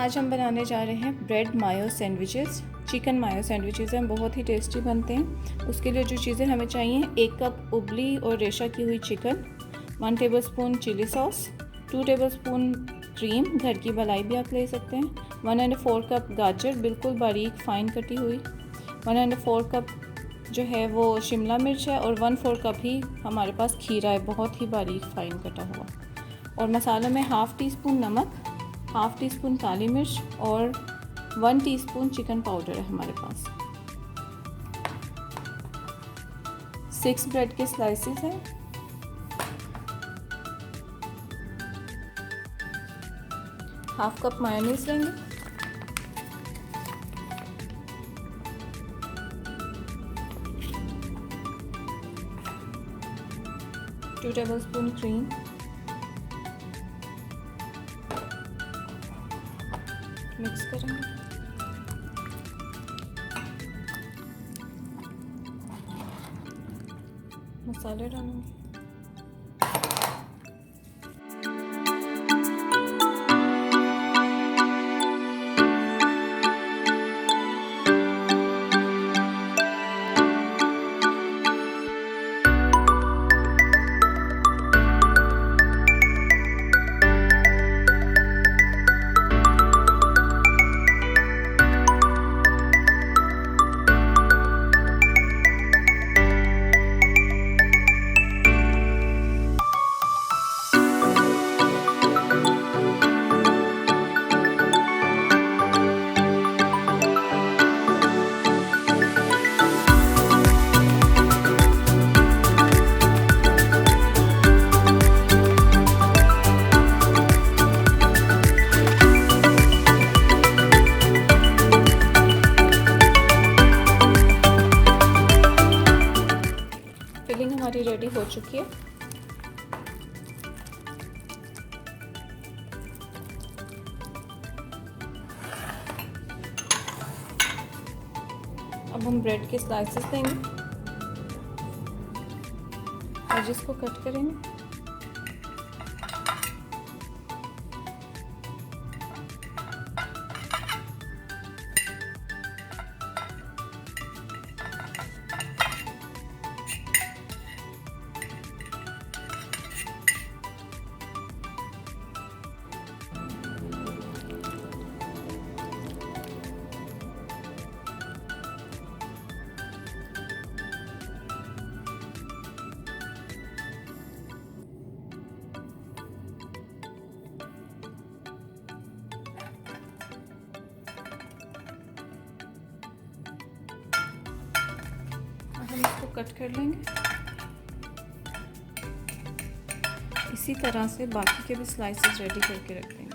आज हम बनाने जा रहे हैं ब्रेड मायो सैंडविचेस। चिकन मायो सैंडविचेस हैं, बहुत ही टेस्टी बनते हैं। उसके लिए जो चीज़ें हमें चाहिए, 1 कप उबली और रेशा की हुई chicken, 1 tablespoon chilli sauce, 2 tablespoon cream, घर की मलाई भी आप ले सकते हैं, 1¼ कप गाजर बिल्कुल बारीक फाइन कटी हुई, 1¼ कप जो है वो शिमला मिर्च है, और 1/4 कप ही हमारे पास खीरा है, बहुत ही बारीक फाइन कटा हुआ। और मसालों में 1/2 टीस्पून नमक, 1/2 टीस्पून काली मिर्च और 1 टीस्पून चिकन पाउडर है हमारे पास। 6 ब्रेड के स्लाइसेस हैं, ½ कप मायोनीज लेंगे, टू टेबलस्पून क्रीम, मिक्स करेंगे। मसाले डालेंगे, फिलिंग हमारी रेडी हो चुकी है। अब हम ब्रेड के स्लाइसेस देंगे और जिसको कट करेंगे। हम इसको कट कर लेंगे। इसी तरह से बाकी के भी स्लाइसेस रेडी करके रख देंगे।